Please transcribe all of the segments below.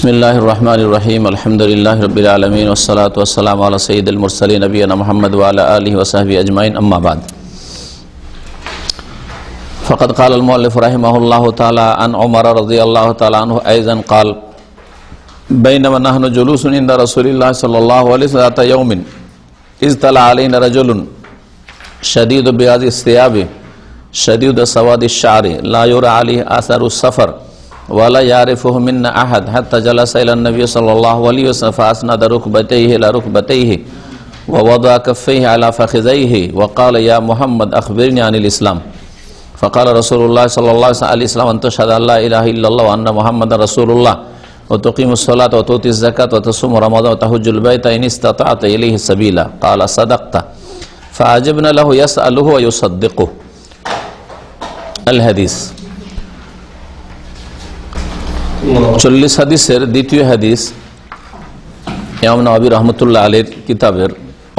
बिस्मिल्लाहिर रहमानिर रहीम अल्हम्दुलिल्लाहि रब्बिल आलमीन वस्सलातु वस्सलामु अला सय्यिदिल मुरसलीन नबियना मुहम्मद व अला आलिहि व सहबिहि अजमाइन अम्मा बाद फ़क़द क़ाल अल मुअल्लिफ़ रहिमहुल्लाहु तआला अन उमर रज़ियल्लाहु तआला अन्हु अयज़न क़ाल बैनमा नहनु जुलूसुन इंदा रसूलिल्लाहि सल्लल्लाहु अलैहि वसल्लम ज़ाता यौमिन इज़ तला अलैना रजुलुन शदीदु बियाज़ि सियाबि शदीदु सवादि शारि ला युरा अलैहि असरु सफ़र वाला यारिफुहु मिन्ना अहद हत्ता जलसा इला नबी सल्लल्लाहु अलैहि वसल्लम फअस्नद रुकबतैहि इला रुकबतैहि व वदअ कफ़ैहि अला फ़ख़िज़ैहि व क़ाल या मुहम्मद अख़बिरनी अनिल इस्लाम फ़क़ाल रसूलुल्लाह सल्लल्लाहु अलैहि वसल्लम अन तशहद अल्ला इलाहा इल्लल्लाह व अन्ना मुहम्मदन रसूलुल्लाह व तुक़ीमुस सलात व तु'तीस ज़कात व तसूम रमज़ान व तहज्जुल बैत इन इस्तताअत इलैहि सबीला क़ाल सदक़ता फ़अजबना लहु यसअलुहु व युसद्दिक़ुहु। अल हदीस 40 হাদিসের দ্বিতীয় হাদিস ইমাম নববী রাহমাতুল্লাহ আলাইহির কিতাবের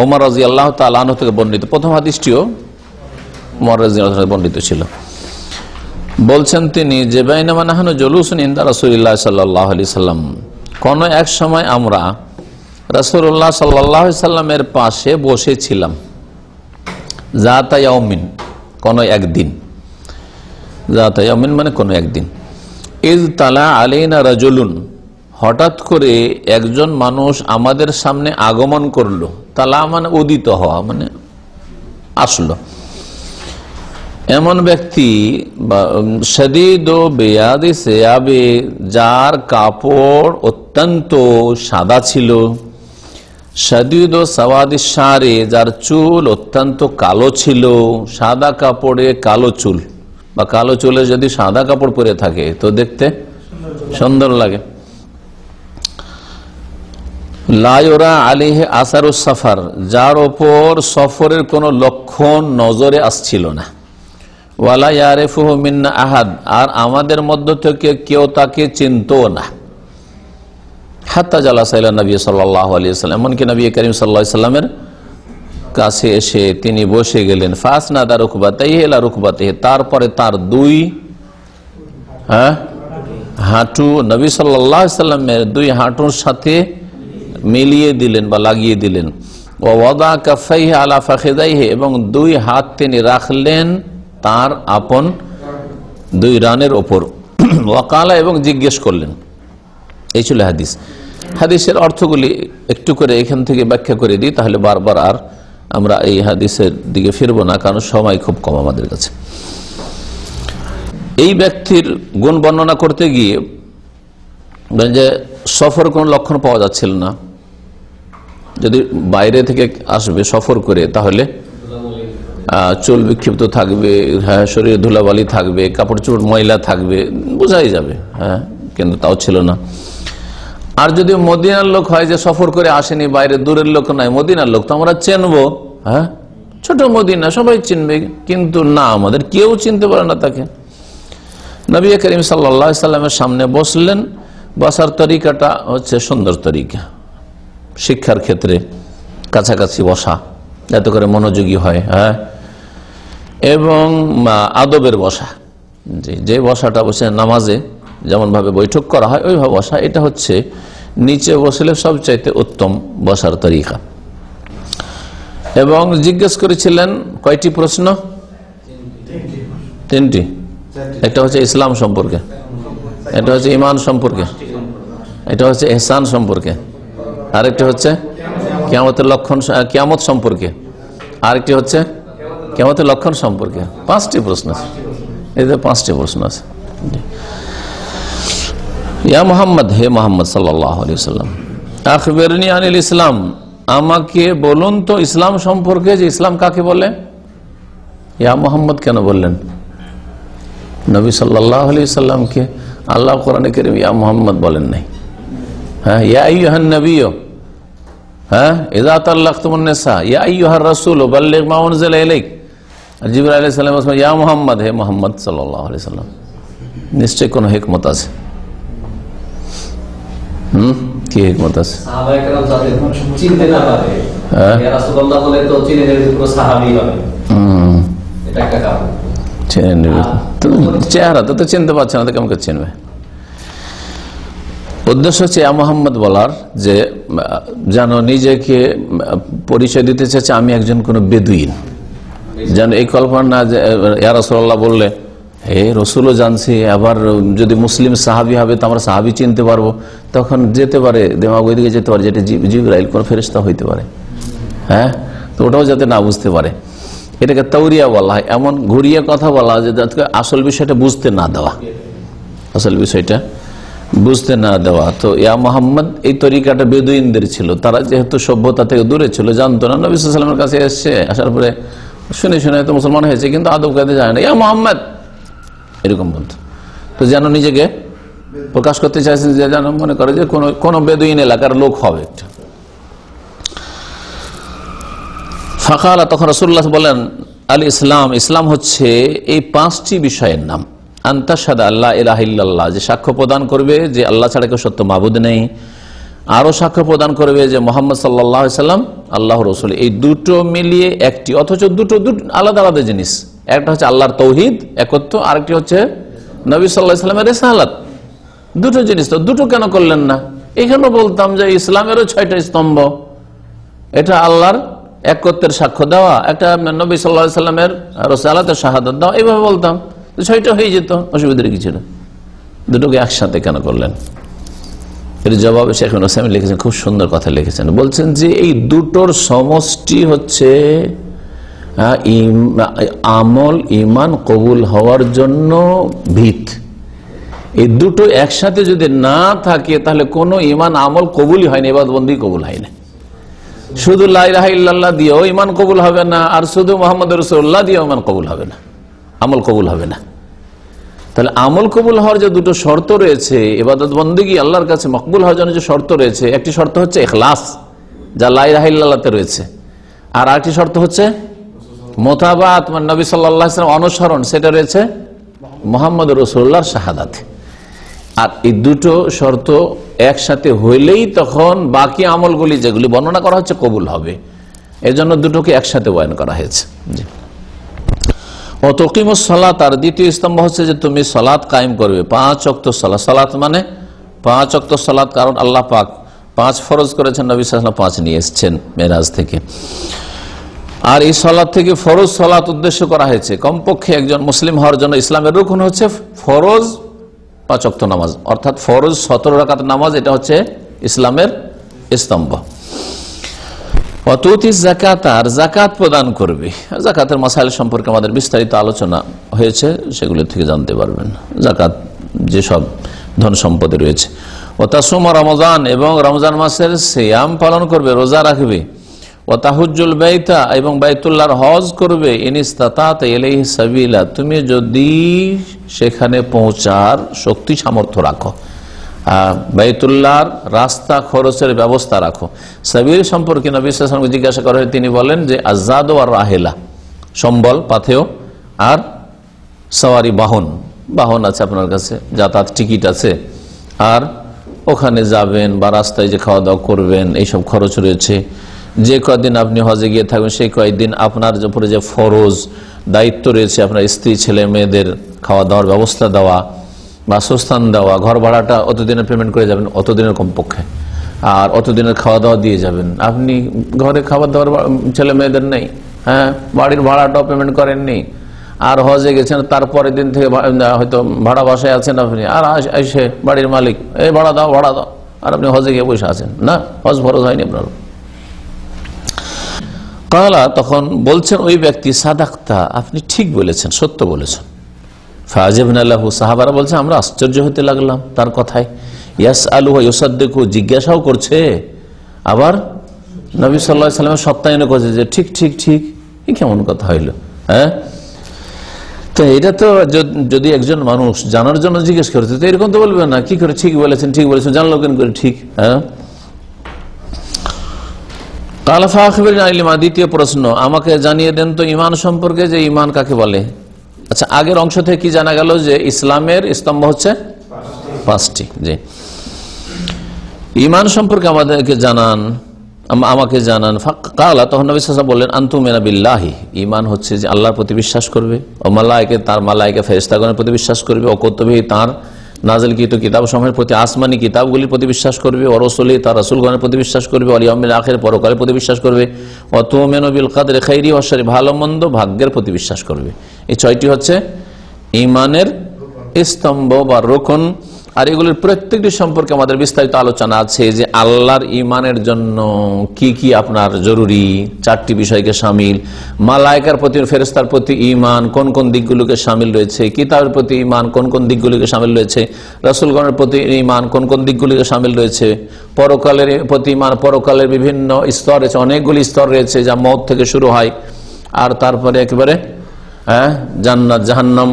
ওমর রাদিয়াল্লাহু তাআলা আনহু থেকে বর্ণিত। প্রথম হাদিসটিও ওমর রাদিয়াল্লাহু তাআলা বর্ণিত ছিল। বলছেন তিনি যে বাইনামা নাহনু জুলুসুন ইনদা রাসূলিল্লাহ সাল্লাল্লাহু আলাইহি সাল্লাম, কোন এক সময় আমরা রাসূলুল্লাহ সাল্লাল্লাহু আলাইহি সাল্লামের পাশে বসেছিলাম। যাতা ইয়াউমিন, কোন একদিন, যাতা ইয়াউমিন মানে কোন একদিন। ইজ তালা আলাইনা রাজুলুন, হঠাৎ করে একজন মানুষ আমাদের সামনে আগমন করলো। তালা মানে উদিত হওয়া, মানে আসলো। এমন ব্যক্তি শাদীদ বিয়াদি সিয়াবে, যার কাপড় অত্যন্ত সাদা ছিল। শাদীদ সাওয়াদি শারে, যার চুল অত্যন্ত কালো ছিল। সাদা কাপড়ে কালো চুল বা কালো চুলে যদি সাদা কাপড় পরে থাকে তো দেখতে সুন্দর লাগে। লা ইউরা আলাইহি আসারুস সাফার, যার ওপর সফরের কোনো লক্ষণ নজরে আসছিল না। ওয়ালা ইয়ারিফুহু মিন্না আহাদ, আর আমাদের মধ্য থেকে কেউ তাকে চিনতো না। হাত্তা জালাসা ইলা নবী সাল্লাল্লাহু আলাইহি ওয়াসাল্লাম, এমনকি নবী করিম সাল্লাল্লাহু আলাইহি ওয়াসাল্লামের কাছে এসে তিনি বসে গেলেন। ফাসনাদা রুকবাতাইহি ইলা রুকবাতিহি, তারপরে তার দুই হাঁটু নবী সাল্লাল্লাহু আলাইহি ওয়াসাল্লামের দুই হাঁটুর সাথে মিলিয়ে দিলেন বা লাগিয়ে দিলেন। ওয়া ওয়াদা কাফাইহি আলা ফাখিদাইহি, এবং দুই হাত তিনি রাখলেন তার আপন দুই রানের ওপর। ওয়াকালা, এবং জিজ্ঞেস করলেন। এই ছিল হাদিস। হাদিসের অর্থগুলি একটু করে এখান থেকে ব্যাখ্যা করে দিই, তাহলে বারবার আর আমরা এই হাদিসের দিকে ফিরবো না, কারণ সময় খুব কম আমাদের কাছে। এই ব্যক্তির গুণ বর্ণনা করতে গিয়ে যে সফর কোন লক্ষণ পাওয়া যাচ্ছিল না। যদি বাইরে থেকে আসবে সফর করে, তাহলে চুল বিক্ষিপ্ত থাকবে, হ্যাঁ, শরীরে ধুলাবালি থাকবে, কাপড় চোপড় ময়লা থাকবে, বোঝাই যাবে। হ্যাঁ, কিন্তু তাও ছিল না। আর যদি মদিনার লোক হয়, যে সফর করে আসেনি, বাইরে দূরের লোক নয়, মদিনার লোক, তো আমরা চিনবো। হ্যাঁ, ছোট মদিনা, সবাই চিনবে, কিন্তু না, আমাদের কেউ চিনতে পারে না তাকে। নবী করিম সাল্লাল্লাহু আলাইহি সাল্লামের সামনে বসলেন। বসার তরিকাটা হচ্ছে সুন্দর তরিকা, শিক্ষার ক্ষেত্রে কাছাকাছি বসা, যাতে করে মনোযোগী হয়। হ্যাঁ, এবং আদবের বসা, যে বসাটা বসে নামাজে যেমন ভাবে বৈঠক করা হয় ওইভাবে বসা, এটা হচ্ছে নিচে বসলে সবচাইতে উত্তম বসার তরিকা। এবং জিজ্ঞেস করেছিলেন কয়টি প্রশ্ন? তিনটি। একটা হচ্ছে ইসলাম সম্পর্কে, এটা হচ্ছে ঈমান সম্পর্কে, এটা হচ্ছে ইহসান সম্পর্কে, আরেকটি হচ্ছে কিয়ামতের লক্ষণ, কিয়ামত সম্পর্কে, আরেকটি হচ্ছে কিয়ামতের লক্ষণ সম্পর্কে। 5টি প্রশ্ন আছে, এতে 5টি প্রশ্ন আছে। ইয়া মুহাম্মদ, হে মুহাম্মদ সাল্লাল্লাহু আলাইহি ওয়াসাল্লাম, আখবিরনি আনিল ইসলাম, আমাকে বলুন তো ইসলাম সম্পর্কে, যে ইসলাম কাকে বলে। ইয়া মুহাম্মদ কেন বললেন? নবী সাল্লাল্লাহু আলাইহি ওয়াসাল্লামকে আল্লাহ কোরআনে কারীম ইয়া মুহাম্মদ বলেন নাই। হ্যাঁ, ইয়া আইয়ুহান নবী, হ্যাঁ, ইযা তাল্লাকতুমুন নিসা, ইয়া আইয়ুহার রাসূল বাল্লিগ মা উনজিলা ইলাইক। আর জিবরাইল আলাইহিস সালাম বলেন ইয়া মুহাম্মদ, হে মুহাম্মদ সাল্লাল্লাহু আলাইহি ওয়াসাল্লাম। নিশ্চয় কোন হিকমত আছে। কি হিকমত আছে? সাহাবায়ে কেরাম যাতে চিনতে না পারে, ইয়া রাসূলুল্লাহ বলে তো চিনে নেবে পুরো সাহাবী হবে, এটা একটা কারণ। চিনে নেবে, চেহারা তো চিনতে পারছে না, তো কেমন করে চিনবে? উদ্দেশ্য হচ্ছে মোহাম্মদ বলার যে যেন নিজেকে পরিচয় দিতে চাচ্ছে আমি একজন কোন বেদুইন, যেন এই কল্পনা না যে ইয়া রাসূলুল্লাহ বললে হে রসুলও জানছি, আবার যদি মুসলিম সাহাবি হবে তো আমরা সাহাবি চিনতে পারবো, তখন যেতে পারে দেমাগ ওইদিকে যেতে পারে যেটা জিবরাইল কোন ফেরেশতা হইতে পারে। হ্যাঁ, তো ওটাও যাতে না বুঝতে পারে, এটাকে তাওরিয়া বলা হয়। এমন ঘুরিয়ে কথা বলা যে আসল বিষয়টা বুঝতে না দেওয়া, আসল বিষয়টা বুঝতে না দেওয়া। তো ইয়া মোহাম্মদ এই তরিকাটা বেদুইনদের ছিল, তারা যেহেতু সভ্যতা থেকে দূরে ছিল, জানতো না। নবী সাল্লাল্লাহু আলাইহি ওয়াসাল্লামের কাছে এসছে, আসার পরে শুনে শুনে তো মুসলমান হয়েছে, কিন্তু আদব কায়দা জানে না, ইয়া মোহাম্মদ এরকম বলতো। তো যেন নিজেকে প্রকাশ করতে চাইছেন যে যেন মনে করে যে কোন বেদুইন এলাকার লোক হবে একটা। ফাকালা, তখন রাসূলুল্লাহ বলেন আল ইসলাম, ইসলাম হচ্ছে এই 5টি বিষয়ের নাম। আনতাশহাদা আল্লা ইলাহা ইল্লাল্লাহ, যে সাক্ষ্য প্রদান করবে যে আল্লাহ ছাড়া কেউ সত্য মাবুদ নেই, আরো সাক্ষ্য প্রদান করবে যে মুহাম্মদ সাল্লাল্লাহু আলাইহি সাল্লাম আল্লাহর রাসূল। এই দুটো মিলিয়ে একটি, অথচ দুটো আলাদা আলাদা জিনিস। একটা হচ্ছে আল্লাহর তৌহিদ একত্ব, আরেকটি হচ্ছে নবী সাল্লাল্লাহু আলাইহি সাল্লামের রিসালাত। দুটো জিনিস, তো দুটো কেন করলেন না? এখানে বলতাম যে ইসলামেরও 6টা স্তম্ভ, এটা আল্লাহর একত্বের সাক্ষ্য দেওয়া, একটা নবী সাল্লাল্লাহু আলাইহি সাল্লামের রিসালাতের শাহাদাত দেওয়া, এইভাবে বলতাম, 6টা হয়ে যেত, অসুবিধার কিছু না। দুটোকে একসাথে কেন করলেন? এর জবাবে শেখ ইবনে উসাইমিন লিখেছেন, খুব সুন্দর কথা লিখেছেন। বলছেন যে এই দুটোর সমষ্টি হচ্ছে আমল ঈমান কবুল হওয়ার জন্য ভিত। এই দুটো একসাথে যদি না থাকে তাহলে কোনো ঈমান আমল কবুলই হয়নি, ইবাদত বন্দেগী কবুল হয় না। শুধু লা ইলাহা ইল্লাল্লাহ দিয়েও ঈমান কবুল হবে না, আর শুধু মুহাম্মদুর রাসূলুল্লাহ দিয়েও ঈমান কবুল হবে না, আমল কবুল হবে না। তাহলে আমল কবুল হওয়ার যে দুটো শর্ত রয়েছে, ইবাদত বন্দেগী আল্লাহর কাছে মকবুল হওয়ার জন্য যে শর্ত রয়েছে, একটি শর্ত হচ্ছে ইখলাস, যা লা ইলাহা ইল্লাল্লাহতে রয়েছে, আর আরেকটি শর্ত হচ্ছে মুতাবাআত, মানে নবী সাল্লাল্লাহু আলাইহি ওয়াসাল্লাম অনুসরণ, সেটা রয়েছে মুহাম্মদুর রাসূলুল্লাহর শাহাদাতে। আর এই দুটো শর্ত একসাথে হইলেই তখন বাকি আমলগুলি যেগুলি বর্ণনা করা হচ্ছে কবুল হবে। এজন্য দুটোকে একসাথে বয়ান করা হয়েছে। ও তুকিমুস সালাত, তার দ্বিতীয় স্তম্ভ হচ্ছে যে তুমি সালাত কায়েম করবে, 5 ওয়াক্ত সালাত। সালাত মানে 5 ওয়াক্ত সালাত, কারণ আল্লাহ পাক 5 ফরজ করেছেন, নবী সাল্লাল্লাহু আলাইহি ওয়াসাল্লাম 5 নিয়ে এসেছেন মেরাজ থেকে। আর এই সালাত থেকে ফরজ সালাত উদ্দেশ্য করা হয়েছে। কমপক্ষে একজন মুসলিম হওয়ার জন্য ইসলামের রুকন হচ্ছে ফরজ 5 ওয়াক্ত নামাজ, অর্থাৎ ফরজ 17 রাকাত নামাজ, এটা হচ্ছে ইসলামের স্তম্ভ। অতুতি যাকাত, আর যাকাত প্রদান করবে। যাকাতের মাসাইল সম্পর্কে আমাদের বিস্তারিত আলোচনা হয়েছে, সেগুলো থেকে জানতে পারবেন যাকাত যেসব ধন সম্পদে রয়েছে। ও তাসুমা রমজান, এবং রমজান মাসের সিয়াম পালন করবে, রোজা রাখবে। ও তাহুজ্জুল বাইতা, এবং বাইতুল্লাহর হজ করবে। ইনিস্তাতাত ইলাইহি সাবিলা, তুমি যদি সেখানে পৌঁছার শক্তি সামর্থ্য রাখো, বাইতুল্লাহর রাস্তা খরচের ব্যবস্থা রাখো। সাবিল সম্পর্কে নবী সাল্লাল্লাহু আলাইহি ওয়াসাল্লাম জিজ্ঞাসা করে, তিনি বলেন যে আযাদ ওয়া রাহিলা, সম্বল পাথেয় আর সওয়ারি বাহন আছে আপনার কাছে, যাতায়াত টিকিট আছে, আর ওখানে যাবেন বা রাস্তায় যে খাওয়া দাওয়া করবেন এইসব খরচ রয়েছে। যে কয়দিন আপনি হজে গিয়ে থাকবেন সেই কয়েকদিন আপনার উপরে যে ফরজ দায়িত্ব রয়েছে, আপনার স্ত্রী ছেলে মেয়েদের খাওয়া দাওয়ার ব্যবস্থা দেওয়া, বাসস্থান দেওয়া, ঘর ভাড়াটা অতদিনের পেমেন্ট করে যাবেন, অতদিনের কমপক্ষে, আর অতদিনের খাওয়া দাওয়া দিয়ে যাবেন। আপনি ঘরে খাবার দাওয়ার ছেলে মেয়েদের নেই, হ্যাঁ, বাড়ির ভাড়াটাও পেমেন্ট করেননি, আর হজে গেছেন তারপরের দিন থেকে হয়তো ভাড়া বাসায় আছেন আপনি, আর এসে বাড়ির মালিক এই ভাড়া দাও, আর আপনি হজে গিয়ে বসে আছেন, না, হজ ফরজ হয়নি আপনার। কালা, তখন বলছেন ওই ব্যক্তি, সাদাক্তা, আপনি ঠিক বলেছেন, সত্য বলেছেন। ফাজিবনা লাহু, সাহাবারা বলছে আমরা আশ্চর্য হতে লাগলাম তার কথায়। ইয়াসআলু ওয়া ইউসাদ্দিকু, জিজ্ঞাসাও করছে, আবার নবী সাল্লাল্লাহু আলাইহি ওয়াসাল্লাম সত্যায়ন করছে যে ঠিক ঠিক ঠিক, এই কেমন কথা হইল? হ্যাঁ, তো এটা তো যদি একজন মানুষ জানার জন্য জিজ্ঞেস করতে, তো এরকম তো বলবে না, কি করে ঠিক বলেছেন, ঠিক বলেছেন, জানলো কেন করে ঠিক? হ্যাঁ, কালাফা আখবিরনা আনিল ঈমান, দ্বিতীয় প্রশ্ন, আমাকে জানিয়ে দেন তো ঈমান সম্পর্কে, যে ঈমান কাকে বলে। আচ্ছা, আগের অংশ থেকে কি জানা গেল যে ইসলামের স্তম্ভ হচ্ছে 5টি। যে ঈমান সম্পর্কে আমাদেরকে জানান, আমাকে জানান। কালা, তখন নবী সাল্লাল্লাহু আলাইহি ওয়াসাল্লাম বললেন, আনতুমিনা বিল্লাহি, ঈমান হচ্ছে যে আল্লাহর প্রতি বিশ্বাস করবে, ও মালায়েকা, তার মালায়েকা ফেরেশতাগণের প্রতি বিশ্বাস করবে, ও কুতুবিহি, তার নাজিলকৃত কিতাব সমূহের প্রতি, আসমানি কিতাবগুলির প্রতি বিশ্বাস করবে, ও রাসূলি তার রাসূলগণের প্রতি বিশ্বাস করবে, ওয়াল ইয়াউমিল আখির পরকালের প্রতি বিশ্বাস করবে, ওয়া তুমিনু বিল কদরি খাইরি ওয়া শাররি ভালো মন্দ ভাগ্যের প্রতি বিশ্বাস করবে। এই 6টি হচ্ছে ঈমানের স্তম্ভ বা রোকন। আর এগুলির প্রত্যেকটি সম্পর্কে আমাদের বিস্তারিত আলোচনা আছে যে আল্লাহর ঈমানের জন্য কি কি আপনার জরুরি, 4টি বিষয়কে শামিল। মালায়েকার প্রতি, ফেরেশতার প্রতি ঈমান কোন কোন দিকগুলোকে শামিল রয়েছে, কিতাবের প্রতি ঈমান কোন কোন দিকগুলিকে শামিল রয়েছে, রাসূলগণের প্রতি ঈমান কোন কোন দিকগুলিকে শামিল রয়েছে, পরকালের প্রতি ঈমান, পরকালের বিভিন্ন স্তর রয়েছে, অনেকগুলি স্তর রয়েছে যা মওত থেকে শুরু হয়। আর তারপরে একেবারে জান্নাত জাহান্নাম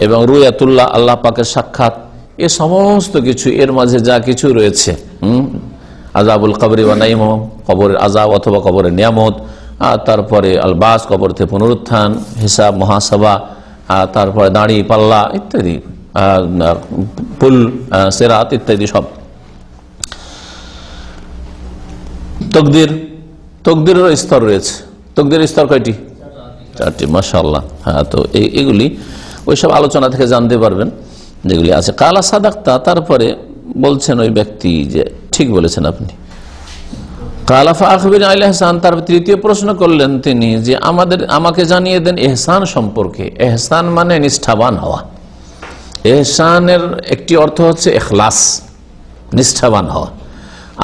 এবং রুয়াতুল্লাহ, আল্লাহ পাকের সাক্ষাৎ, এ সমস্ত কিছু এর মাঝে যা কিছু রয়েছে, আযাবুল কবরি ওয়া নাঈমু, কবরের আযাব অথবা কবরের নিয়ামত, তারপরে আল বাস, কবর থেকে পুনরুত্থান, হিসাব মুহাসাবা, তারপরে দাড়ি পাল্লা ইত্যাদি, পুল সিরাত ইত্যাদি সব। তকদিরের স্তর রয়েছে। তকদিরের স্তর কয়টি? 4টি, মাশাআল্লাহ। হ্যাঁ, তো এগুলি ওইসব আলোচনা থেকে জানতে পারবেন যেগুলি আছে। কালা সাদাক্তা, তারপরে বলছেন ওই ব্যক্তি যে ঠিক বলেছেন আপনি। কালা ফাআখবিরনি আনিল ইহসান, তার তৃতীয় প্রশ্ন করলেন তিনি যে আমাকে জানিয়ে দেন ইহসান সম্পর্কে। ইহসান মানে নিষ্ঠাবান হওয়া। ইহসানের একটি অর্থ হচ্ছে ইখলাস, নিষ্ঠাবান হওয়া।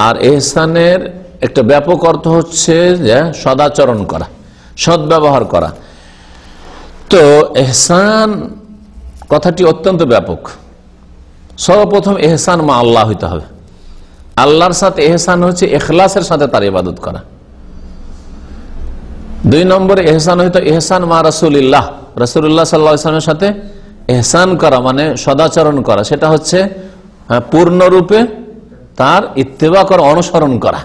আর ইহসানের একটা ব্যাপক অর্থ হচ্ছে যে সদাচরণ করা, সদ্ব্যবহার করা। তো ইহসান কথাটি অত্যন্ত ব্যাপক। সর্বপ্রথম ইহসান মা আল্লাহ হইতে হবে। আল্লাহর সাথে ইহসান হচ্ছে ইখলাসের সাথে তার ইবাদত করা। 2 নম্বরে ইহসান হইতো ইহসান মা রাসূলিল্লাহ, রাসূলুল্লাহ সাল্লাল্লাহু আলাইহি ওয়াসাল্লামের সাথে ইহসান করা মানে সদাচরণ করা। সেটা হচ্ছে পূর্ণরূপে তার ইত্তেবা করা, অনুসরণ করা,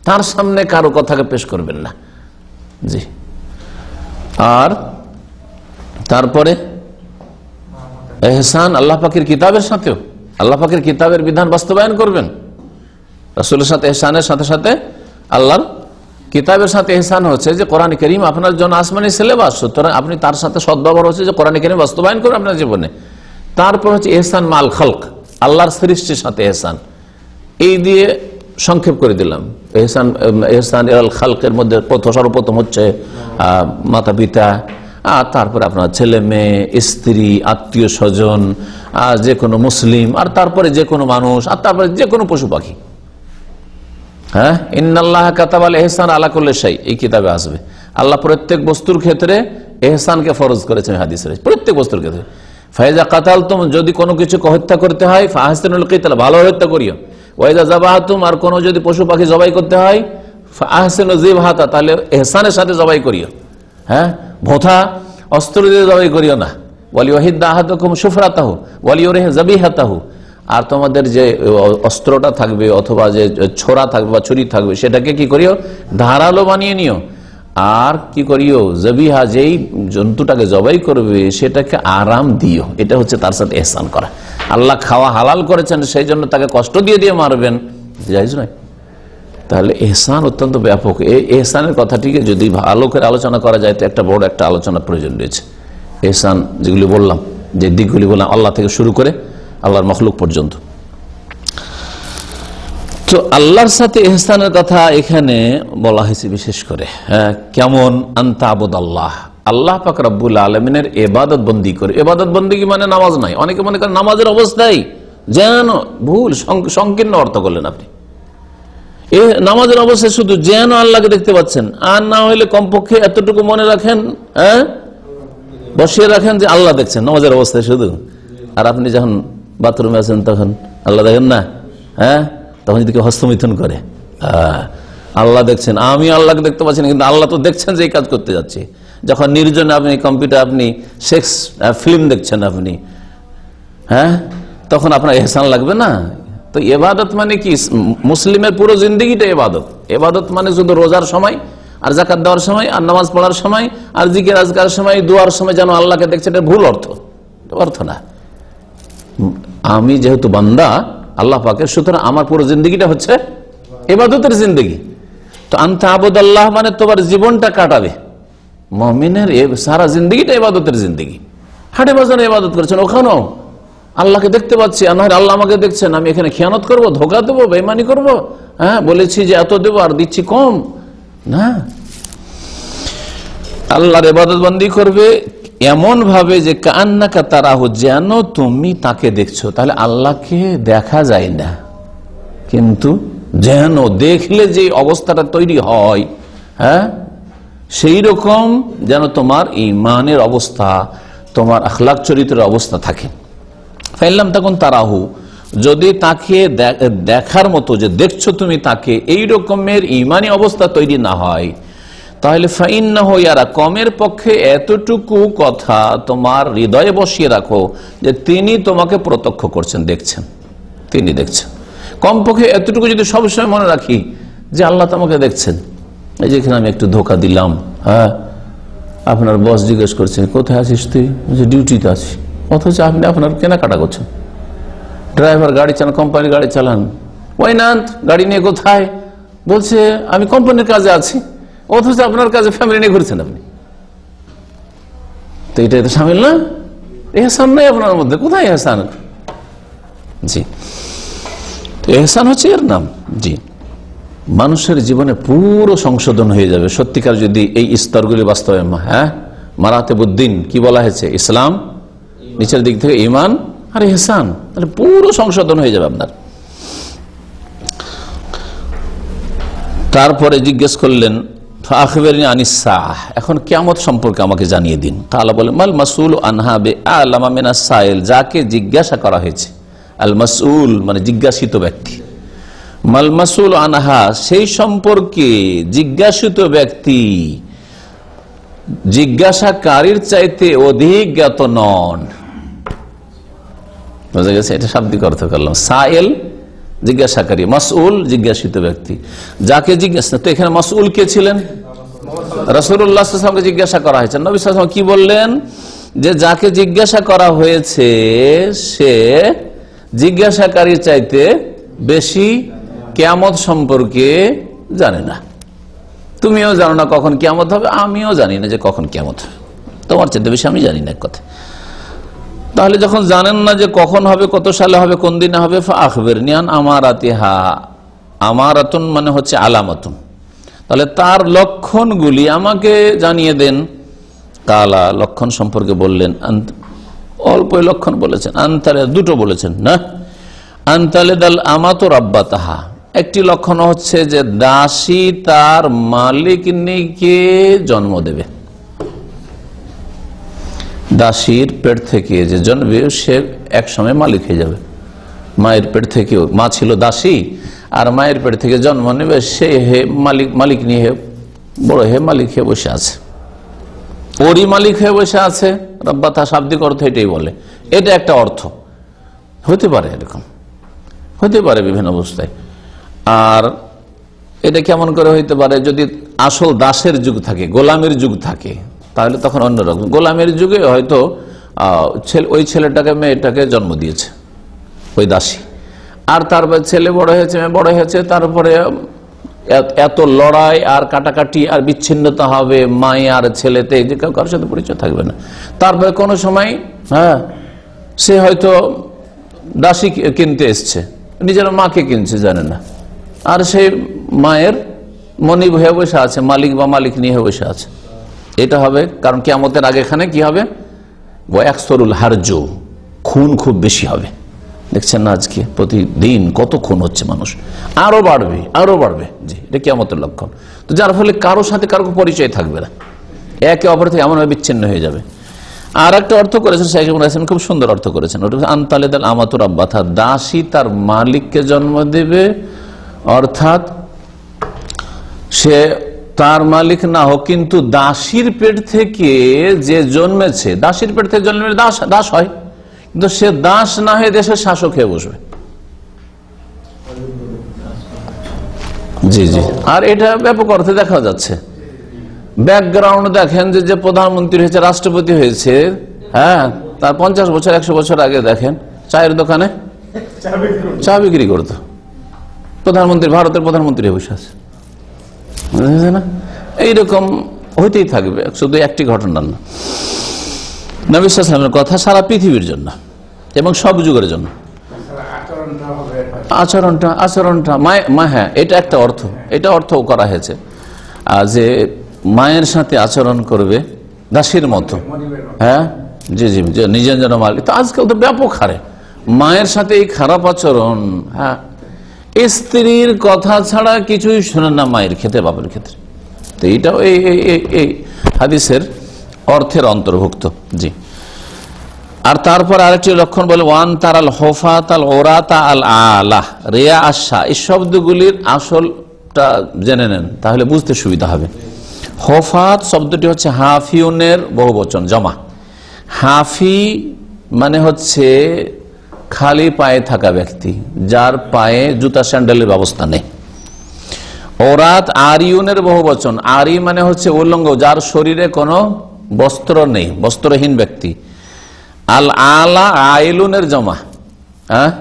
তার সামনে কারো কথাকে পেশ করবেন না। জি। আর তারপরে ইহসান আল্লাহ পাকের কিতাবের সাথেও, আল্লাহ পাকের কিতাবের বিধান বাস্তবায়ন করবেন। রাসূলের সাথে ইহসানের সাথে সাথে আল্লাহর কিতাবের সাথে ইহসান হচ্ছে যে কোরআন কারীম আপনার জন্য আসমানি সিলেবাস, সুতরাং আপনি তার সাথে সদ্ব্যবহার হচ্ছে যে কোরআন কারীম বাস্তবায়ন করবেন আপনার জীবনে। তারপর হচ্ছে ইহসান মাল খালক, আল্লাহর সৃষ্টির সাথে ইহসান। এই দিয়ে সংক্ষেপ করে দিলাম। ইহসান আল খালকের মধ্যে সর্বপ্রথম হচ্ছে মাতা পিতা, আর তারপরে আপনার ছেলে মেয়ে, স্ত্রী, আত্মীয় স্বজন, যে কোনো মুসলিম, আর তারপরে যে কোনো মানুষ, আর তারপরে যে কোনো পশু পাখি। হ্যাঁ, ইন্নাল্লাহ কাতাবাল ইহসান আলা কুল্লি শাই, এই কিতাবে আসবে। আল্লাহ প্রত্যেক বস্তুর ক্ষেত্রে ইহসানকে ফরজ করেছেন হাদিসে, প্রত্যেক বস্তুর ক্ষেত্রে। ফাইজা কাতালতুম, যদি কোনো কিছুকে হত্যা করতে হয়, ফাহসিনুল কিতাল, ভালো হত্যা করিও। ওয়াইদা যাবাহাতুম, আর কোনো যদি পশু পাখি জবাই করতে হয়, ফাহসিনু যিবহাতা, তাহলে ইহসানের সাথে জবাই করিও। হ্যাঁ, ভোঁতা অস্ত্র দিয়ে জবাই করিও না। ওয়ালিউহিদ্দা আহাদুকুম শুফরাতাহু ওয়ালিউরিহ যাবিহাতাহু, আর তোমাদের যে অস্ত্রটা থাকবে অথবা যে ছোরা থাকবে বা ছুরি থাকবে সেটাকে কি করিও, ধারালো বানিয়ে নিও। আর কি করিও, যাবিহা, যেই জন্তুটাকে জবাই করবে সেটাকে আরাম দিও। এটা হচ্ছে তার সাথে ইহসান করা। আল্লাহ খাওয়া হালাল করেছেন, সেই জন্য তাকে কষ্ট দিয়ে দিয়ে মারবেন, জায়েজ নয়। তাহলে ইহসান অত্যন্ত ব্যাপক। এই ইহসানের কথাটিকে যদি ভালো করে আলোচনা করা যায় তো একটা বড় একটা আলোচনার প্রয়োজন রয়েছে। ইহসান যেগুলি বললাম, যে দিকগুলি বললাম, আল্লাহ থেকে শুরু করে আল্লাহর মখলুক পর্যন্ত। তো আল্লাহর সাথে ইহসানের কথা এখানে বলা হয়েছে বিশেষ করে। হ্যাঁ, কেমন? আনতা আবুদাল্লাহ, আল্লাহ পাক রব্বুল আলামিনের ইবাদত বন্দি করে। ইবাদত বন্দি মানে নামাজ নাই। অনেকে মনে করেন নামাজের অবস্থায়, যেন ভুল সংকীর্ণ অর্থ করলেন আপনি। নামাজের অবস্থায় শুধু যেন আল্লাহকে দেখতে পাচ্ছেন, আর না হইলে কমপক্ষে এতটুকু মনে রাখেন, হ্যাঁ, বসিয়ে রাখেন যে আল্লাহ দেখছেন নামাজের অবস্থায় শুধু। আর আপনি যখন বাথরুমে আছেন তখন আল্লাহ দেখেন না? হ্যাঁ, তখন যদি কেউ হস্তমিথুন করে, আল্লাহ দেখছেন, আমি আল্লাহকে দেখতে পাচ্ছি না, কিন্তু আল্লাহ তো দেখছেন যে এই কাজ করতে যাচ্ছে। যখন নির্জনে আপনি কম্পিউটার, আপনি সেক্স ফিল্ম দেখছেন আপনি, হ্যাঁ, তখন আপনার ইহসান লাগবে না? তো ইবাদত মানে কি? মুসলিমের পুরো জিন্দেগিটা ইবাদত। ইবাদত মানে শুধু রোজার সময় আর যাকাত দেওয়ার সময় আর নামাজ পড়ার সময় আর জিকির আজকার সময়, দোয়ার সময় যেন আল্লাহকে দেখছে, এটা ভুল অর্থ, অর্থ না। আমি যেহেতু বান্দা আল্লাহ পাকের, সুতরাং আমার পুরো জিন্দগিটা হচ্ছে ইবাদতের জিন্দগি। তো আনতা আবুদাল্লাহ মানে তোমার জীবনটা কাটাবে। মুমিনের সারা জিন্দগিটা ইবাদতের জিন্দগি। হাটে বাজারে ইবাদত করেছেন, ওখানেও আল্লাহকে দেখতে পাচ্ছি, আল্লাহ আমাকে দেখছেন, আমি এখানে খেয়ানত করব, ধোকা দেবো, বেঈমানি করব, হ্যাঁ বলেছি যে এত দেবো আর দিচ্ছি কম না। আল্লাহর ইবাদত বন্দি করবে এমন ভাবে যে কান্নাকা তারাহু, যেন তুমি তাকে দেখছো। তাহলে আল্লাহকে দেখা যায় না, কিন্তু যেন দেখলে যে অবস্থাটা তৈরি হয়, হ্যাঁ সেই রকম যেন তোমার ঈমানের অবস্থা, তোমার আখলাক চরিত্রের অবস্থা থাকে। ফাইল্লাম তখন তারাহু, যদি তাকে দেখার মতো যে দেখছো তুমি তাকে, এই রকমের ঈমানি অবস্থা তৈরি না হয়, তাহলে ফাইন্নাহু ইয়ারা, কমের পক্ষে এতটুকু কথা তোমার হৃদয়ে বসিয়ে রাখো যে তিনি তোমাকে প্রত্যক্ষ করছেন, দেখছেন, তিনি দেখছেন। কমপক্ষে এতটুকু যদি সবসময় মনে রাখি যে আল্লাহ তোমাকে দেখছেন। এই যেখানে আমি একটু ধোকা দিলাম, হ্যাঁ আপনার বস জিজ্ঞেস করছেন কোথায় আছিস তুই, ডিউটিতে আছি, অথচ আপনি আপনার কেনাকাটা করছেন। ড্রাইভার গাড়ি চালান, কোম্পানির গাড়ি চালান, ওয়াইনান্ত গাড়ি নিয়ে কোথায়, বলছে আমি কোম্পানির কাজে আছি, অথচ আপনার কাজে ফ্যামিলি নিয়ে ঘুরছেন আপনি। তো এটাই তো সামিল না, এহসান নাই আপনার মধ্যে, কোথায় এহসান? জি, এহসান হচ্ছে এর নাম। জি, মানুষের জীবনে পুরো সংশোধন হয়ে যাবে সত্যিকার যদি এই স্তরগুলি বাস্তবায়ন। হ্যাঁ, মারাতেবুদ্দিন কি বলা হয়েছে? ইসলাম, নিচের দিক থেকে ঈমান আর ইহসান, তাহলে পুরো সংশোধন হয়ে যাবে আপনার। তারপরে জিজ্ঞেস করলেন আখবিরনি আনিস সাআহ, এখন কিয়ামত সম্পর্কে আমাকে জানিয়ে দিন। তাআলা বলেন মাল মাসউল আনহা বিআলামা মিনাস সাইল, যাকে জিজ্ঞাসা করা হয়েছে, আল মাসউল মানে জিজ্ঞাসিত ব্যক্তি, মাল মাসউল আনহা সেই সম্পর্কে জিজ্ঞাসিত ব্যক্তি জিজ্ঞাসাকারীর চাইতে অধিক জ্ঞাত নন। বুঝা গেছে? এটা শাব্দিক অর্থ করলাম। সাইল জিজ্ঞাসাকারী, মাসউল জিজ্ঞাসিত ব্যক্তি, যাকে জিজ্ঞাসা। তো এখানে মাসউল কে ছিলেন? রাসূলুল্লাহ সাল্লাল্লাহু আলাইহি ওয়াসাল্লামকে জিজ্ঞাসা করা হয়েছে। নবী সাল্লাল্লাহু আলাইহি ওয়াসাল্লাম কি বললেন? যে যাকে জিজ্ঞাসা করা হয়েছে সে জিজ্ঞাসাকারীর চাইতে বেশি কিয়ামত সম্পর্কে জানে না। তুমিও জানো না কখন কিয়ামত হবে, আমিও জানি না যে কখন কিয়ামত হবে, তোমার চাইতে বেশি আমি জানি না এক কথা। তাহলে যখন জানেন না যে কখন হবে, কত সালে হবে, কোন দিনে হবে, ফাআখবিরনি আন আমারাতিহা, আমারাতুন মানে হচ্ছে আলামাতুন, তাহলে তার লক্ষণগুলি আমাকে জানিয়ে দেন। কালা লক্ষণ সম্পর্কে বললেন, অল্প লক্ষণ বলেছেন, আনতালে দুটো বলেছেন না, আনতালে দাল আমাতু রাব্বাতাহা, একটি লক্ষণ হচ্ছে যে দাসী তার মালিককে জন্ম দেবে। দাসীর পেট থেকে যে জন্মবে সে এক সময় মালিক হয়ে যাবে। মায়ের পেট থেকে, মা ছিল দাসী আর মায়ের পেট থেকে জন্ম নেবে, সে হে মালিক নিয়ে বড় হে মালিক হয়ে বসে আছে, ওরই মালিক হয়ে বসে আছে। রব্বাতা শাব্দিক অর্থ এটাই বলে, এটা একটা অর্থ হতে পারে, এরকম হতে পারে বিভিন্ন অবস্থায়। আর এটা কেমন করে হইতে পারে? যদি আসল দাসের যুগ থাকে, গোলামের যুগ থাকে, তাহলে তখন অন্যরকম। গোলামের যুগে হয়তো ওই ছেলেটাকে মেয়েটাকে জন্ম দিয়েছে ওই দাসী, আর তারপর ছেলে বড় হয়েছে, মেয়ে বড় হয়েছে, তারপরে এত লড়াই আর কাটাকাটি আর বিচ্ছিন্নতা হবে মায়ে আর ছেলেতে, যে কারোর সাথে পরিচয় থাকবে না। তারপরে কোনো সময় হ্যাঁ সে হয়তো দাসী কিনতে এসছে, নিজের মাকে কিনছে জানে না, আর সেই মায়ের মনিব হয়ে বসে আছে, মালিক বা মালিক নিয়ে বসে আছে। এটা হবে কারণ কিয়ামতের আগে এখানে কি হবে? ওয়াকসরুল হারজ, খুন খুব বেশি হবে। দেখছেন না আজকে প্রতিদিন কত খুন হচ্ছে, মানুষ আরো বাড়বে, আরো বাড়বে। জি, এটা কিয়ামতের লক্ষণ। তো যার ফলে কারো সাথে কারো পরিচয় থাকবে না, একে অপর থেকে এমনভাবে বিচ্ছিন্ন হয়ে যাবে। আর একটা অর্থ করেছেন শাইখ ইবনে হাসান, খুব সুন্দর অর্থ করেছেন, ওটা আনতালেদাল আমাতু রাব্বাতা, দাসী তার মালিককে জন্ম দেবে, অর্থাৎ সে তার মালিক না হোক কিন্তু দাসীর পেট থেকে যে জন্মেছে, দাসীর পেট থেকে জন্মেছে দাস হয়, কিন্তু সে দাস না হয়ে দেশের শাসক হয়ে বসবে। জি জি, আর এটা ব্যাপক অর্থে দেখা যাচ্ছে। ব্যাকগ্রাউন্ড দেখেন যে প্রধানমন্ত্রী হয়েছে, রাষ্ট্রপতি হয়েছে, হ্যাঁ তার 50 বছর 100 বছর আগে দেখেন চায়ের দোকানে চা বিক্রি করতো প্রধানমন্ত্রী, ভারতের প্রধানমন্ত্রী বসে আছে না। এইরকম হইতেই থাকবে, শুধু একটি ঘটনা না। নবী সাল্লাল্লাহু আলাইহি ওয়াসাল্লামের কথা সারা পৃথিবীর জন্য, এবং সব যুগের জন্য। আচরণটা হ্যাঁ, এটা একটা অর্থ, এটা অর্থ করা হয়েছে যে মায়ের সাথে আচরণ করবে দাসীর মতো। হ্যাঁ, জি জি, নিজের জন্য মালিক। তো আজকাল তো ব্যাপক হারে মায়ের সাথে এই খারাপ আচরণ। হ্যাঁ, স্ত্রীর কথা ছাড়া কিছুই শোনেন না মায়ের ক্ষেত্রে, বাপের ক্ষেত্রে। তো এইটাও এই হাদিসের অর্থের অন্তর্ভুক্ত। জি। আর তারপর আরেকটি লক্ষণ বলে ওয়ান তারাল হোফাত আল ওরাতা আল আলাহ রিয়া আশা, এই শব্দগুলির আসলটা জেনে নেন, তাহলে বুঝতে সুবিধা হবে। হোফাত শব্দটি হচ্ছে হাফিউনের বহুবচন জমা। হাফি মানে হচ্ছে খালি পায়ে থাকা ব্যক্তি, যার পায়ে জুতা স্যান্ডেলের ব্যবস্থা নেই। ওরাত আরিউনের বহুবচন, আরি মানে হচ্ছে উলঙ্গ, যার শরীরে কোনো বস্ত্র নেই, বস্ত্রহীন ব্যক্তি। আল আলা আইলুনের জমা। হ্যাঁ,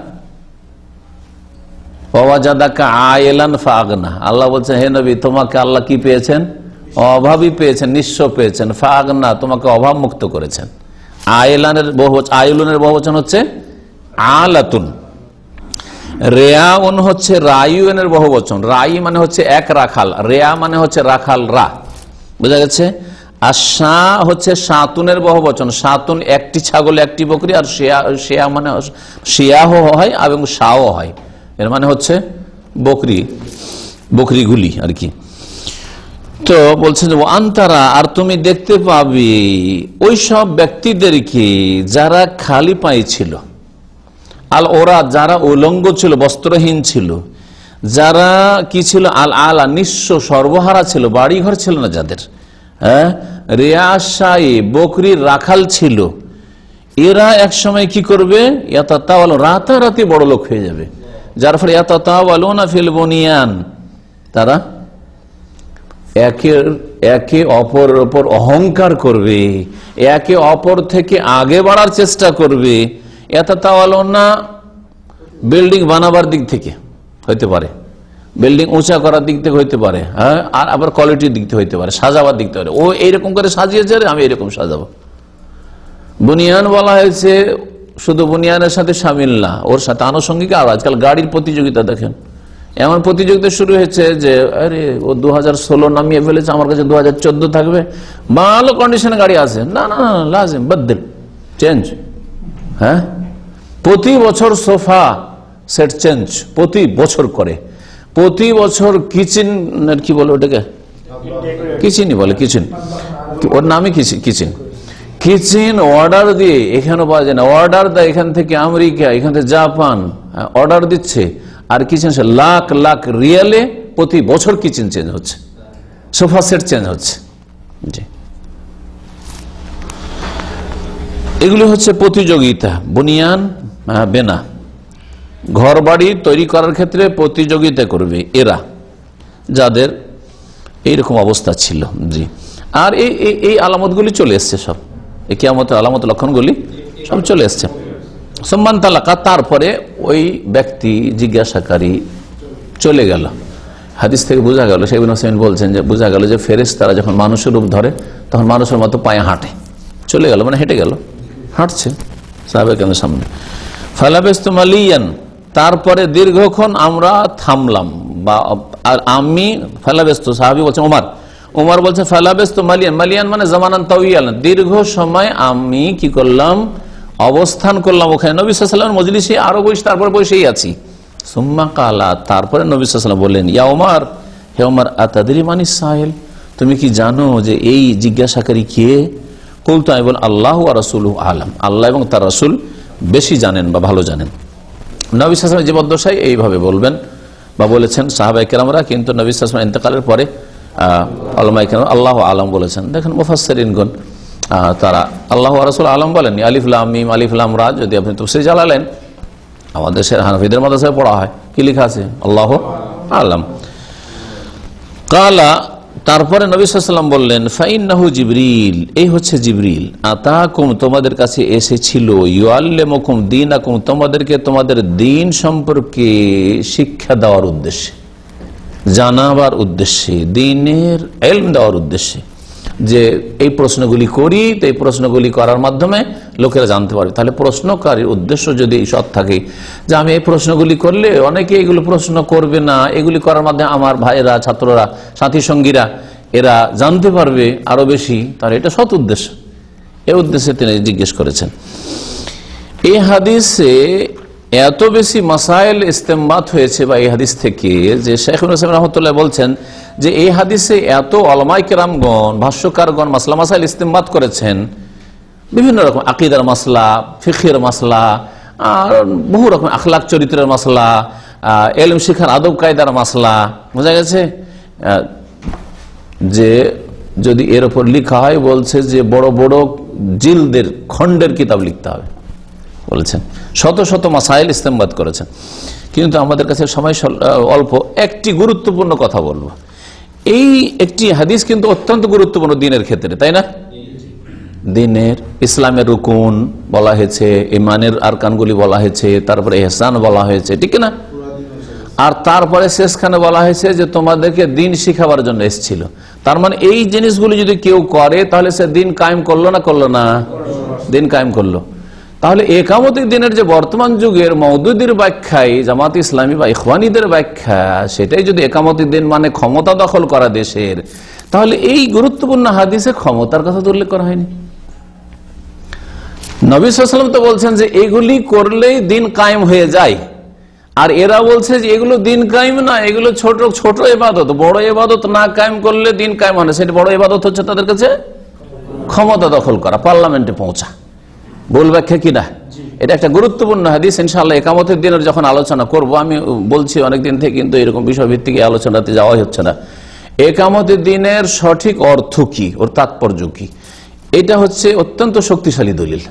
আইলান ফাগনা, আল্লাহ বলছেন হে নবী তোমাকে আল্লাহ কি পেয়েছেন? অভাবী পেয়েছেন, নিঃস্ব পেয়েছেন। ফাগনা, তোমাকে অভাব মুক্ত করেছেন। আইলুনের বহুবচন হচ্ছে আলাতুন। রেয়াউন হচ্ছে রায়ুনের বহুবচন। রাই মানে হচ্ছে এক রাখাল, রেয়া মানে হচ্ছে রাখাল রা, বুঝা গেছে। আর শা হচ্ছে সাতুনের বহুবচন। সাতুন একটি ছাগল, একটি বকরি। আর শেয়া মানে শিয়াহ হয় এবং শাও হয়, এর মানে হচ্ছে বকরিগুলি আর কি। তো বলছেন যে আন্তারা, আর তুমি দেখতে পাবে ওই সব ব্যক্তিদেরকে যারা খালি পায়ে ছিল, আল ওরা যারা উলঙ্গ ছিল, বস্ত্রহীন ছিল, যারা কি ছিল আল আলা নিঃস্ব সর্বহারা ছিল, বাড়ি ঘর ছিল না যাদের, হ্যাঁ, রিয়াশাই বকরির রাখাল ছিল, এরা এক সময় কি করবে? রাতারাতি বড় লোক হয়ে যাবে। যার ফলে ইয়াতাতাওয়ালুনা ফিল বুনিয়ান, তারা একে অপরের উপর অহংকার করবে, একে অপর থেকে আগে বাড়ার চেষ্টা করবে। ইয়াতাতাওয়ালুনা বিল্ডিং বানাবার দিক থেকে হইতে পারে, বিল্ডিং উঁচা করার দিক থেকে হইতে পারে, হ্যাঁ, আর আবার কোয়ালিটির দিক থেকে হইতে পারে, সাজাবার দিক থেকে। ও এইরকম করে সাজিয়েছে, আমি এরকম সাজাবো। বুনিয়ান বলা হয়েছে শুধু বুনিয়ানের সাথে সামিল না, ওর সাথে আনুষঙ্গিক। আর আজকাল গাড়ির প্রতিযোগিতা দেখেন, এমন প্রতিযোগিতা শুরু হয়েছে যে আরে ও 2016 নামিয়ে ফেলেছে, আমার কাছে 2014 থাকবে, ভালো কন্ডিশনে গাড়ি আছে। না না না, লাজিম বদল চেঞ্জ। হ্যাঁ, প্রতি বছর সোফা সেট চেঞ্জ, প্রতি বছর করে। প্রতি বছর কিচেন, কি বলে ওটাকে, কিচেনই বলে, কিচেন, ওর নামই কিচেন। কিচেন অর্ডার দিয়ে এখানে পাওয়া যায় না, অর্ডার দেয় এখান থেকে আমেরিকা, এখান থেকে জাপান, অর্ডার দিচ্ছে। আর কিচেন লাখ লাখ রিয়ালে প্রতি বছর কিচেন চেঞ্জ হচ্ছে, সোফা সেট চেঞ্জ হচ্ছে। জি, এগুলি হচ্ছে প্রতিযোগিতা। বুনিয়ান বেনা, ঘর বাড়ি তৈরি করার ক্ষেত্রে প্রতিযোগিতা করবে এরা, যাদের এইরকম অবস্থা ছিল। জি, আর এই আলামতগুলি চলে এসছে সব, এই কিয়ামতের আলামত লক্ষণগুলি সব চলে এসছে। সম্মান তালাকা, তারপরে ওই ব্যক্তি জিজ্ঞাসাকারী চলে গেল। হাদিস থেকে বোঝা গেল, শেখ ইবনে হোসেন বলছেন যে বোঝা গেল যে ফেরেশতারা যখন মানুষের রূপ ধরে তখন মানুষের মতো পায়ে হাঁটে, চলে গেল মানে হেঁটে গেল, হাঁটছে সাহাবায়ে কেরামের সামনে। ফালাবিস্তু মালিয়ান, তারপরে দীর্ঘক্ষণ আমরা থামলাম, বা আমি ফালাবিস্তু, সাহাবী বলছেন ওমর বলছে ফালাবিস্তু মালিয়ান, মালিয়ান মানে জামানান তাওয়িলান, দীর্ঘ সময় আমি কি করলাম? অবস্থান করলাম ওখানে নবী সাল্লাল্লাহু আলাইহি ওয়াসাল্লাম মজলিসে, আরো বসে, তারপরে বসেই আছি। সুম্মা কালা, তারপরে নবী সাল্লাল্লাহু আলাইহি ওয়াসাল্লাম বললেন ইয়া ওমর, হে ওমর, আতাদরি মানিস সাইল, তুমি কি জানো যে এই জিজ্ঞাসাকারী কে? কুলতু, আমি বল আল্লাহু ওয়া রাসূলুহু আলাম, আল্লাহ এবং তার রাসূল বেশি জানেন বা ভালো জানেন। নবী সাল্লাল্লাহু আলাইহি ওয়াসাল্লাম জীবদ্দশায় এইভাবে বলবেন বা বলেছেন সাহাবায়ে কেরামরা, কিন্তু নবী সাল্লাল্লাহু আলাইহি ওয়াসাল্লাম ইন্তেকালের পরে উলামায়ে কেরাম আল্লাহু আলাম বলেছেন। দেখেন মুফাসসিরিনগণ তারা আল্লাহ ওয়া রাসূল আলাম বলেননি, আলিফ লাম মিম আলিফ লাম রা। যদি আপনি তাফসীর জালালেন, আমাদের হানাফিদের মাদ্রাসায় পড়া হয়, কি লেখা আছে? আল্লাহু আলাম। কালা, তারপরে নবী সাল্লাল্লাহু আলাইহি ওয়াসাল্লাম বললেন ফাইন্নাহু জিবরিল, এই হচ্ছে জিবরিল, আতাকুম, তোমাদের কাছে এসেছিল, ইউআল্লিমুকুম দীনাকুম, তোমাদেরকে তোমাদের দ্বীন সম্পর্কে শিক্ষা দেওয়ার উদ্দেশ্যে, জানাবার উদ্দেশ্যে, দ্বীনের ইলম দেওয়ার উদ্দেশ্যে। যে এই প্রশ্নগুলি করি, তো এই প্রশ্নগুলি করার মাধ্যমে লোকেরা জানতে পারবে। তাহলে প্রশ্নকারীর উদ্দেশ্য যদি সৎ থাকে যে আমি এই প্রশ্নগুলি করলে অনেকে এগুলো প্রশ্ন করবে না, এগুলি করার মাধ্যমে আমার ভাইয়েরা, ছাত্ররা, সাথী সঙ্গীরা এরা জানতে পারবে আরো বেশি, তাহলে এটা সৎ উদ্দেশ্য। এই উদ্দেশ্যে তিনি জিজ্ঞেস করেছেন। এই হাদিসে এত বেশি মাসাইল ইস্তেমবাত হয়েছে বা এই হাদিস থেকে যে শেখ ইবনে রহমতুল্লাহ বলছেন যে এই হাদিসে এত ওলামায়ে কেরামগণ, ভাষ্যকারগণ মাসলা মাসাইল ইস্তেমবাত করেছেন, বিভিন্ন রকম আকীদার মাসলা, ফিকহের মাসলা, আর বহু রকম আখলাক চরিত্রের মাসলা, ইলম শিখার আদব কায়দার মাসলা। বোঝা গেছে যে যদি এর উপর লেখা হয়, বলছে যে বড় বড় জিলদের খণ্ডের কিতাব লিখতে হবে বলেছেন। শত শত মাসাইল ইস্তেমবাত করেছেন। কিন্তু আমাদের কাছে সময় অল্প, একটি গুরুত্বপূর্ণ কথা বলবো। এই একটি হাদিস কিন্তু অত্যন্ত গুরুত্বপূর্ণ দিনের ক্ষেত্রে, তাই না? দিনের ইসলামের রুকুন বলা হয়েছে, ইমানের আরকানগুলি বলা হয়েছে, তারপরে ইহসান বলা হয়েছে, ঠিক না? আর তারপরে শেষখানে বলা হয়েছে যে তোমাদেরকে দিন শিখাবার জন্য এসেছিল। তার মানে এই জিনিসগুলি যদি কেউ করে তাহলে সে দিন কায়েম করলো না করলো না? দিন কায়েম করলো। তাহলে একামতি দিনের যে বর্তমান যুগের মওদুদির ব্যাখ্যায় জামাত ইসলামী বা ইখওয়ানীদের ব্যাখ্যা, সেটাই যদি একামতি দিন মানে ক্ষমতা দখল করা দেশের, তাহলে এই গুরুত্বপূর্ণ হাদিসে ক্ষমতার কথা তো উল্লেখ করা হয়নি। নবী সাল্লাল্লাহু আলাইহি ওয়াসাল্লাম তো বলছেন যে এগুলি করলেই দিন কায়েম হয়ে যায়, আর এরা বলছে যে এগুলো দিন কায়েম না, এগুলো ছোট ছোট ইবাদত, বড় ইবাদত না কায়েম করলে দিন কায়েম হয় না। সেটা বড় ইবাদত হচ্ছে তাদের কাছে ক্ষমতা দখল করা, পার্লামেন্টে পৌঁছা। ভুল ব্যাখ্যা কিনা? এটা একটা গুরুত্বপূর্ণ হাদিস। ইনশাআল্লাহ একামতের দিনের যখন আলোচনা করব, আমি বলছি অনেকদিন থেকে, কিন্তু এরকম বিষয় ভিত্তিক আলোচনাতে যাওয়া হচ্ছে না। একামতের দিনের সঠিক অর্থ কি, ওর তাৎপর্য কি, এটা হচ্ছে অত্যন্ত শক্তিশালী দলিল।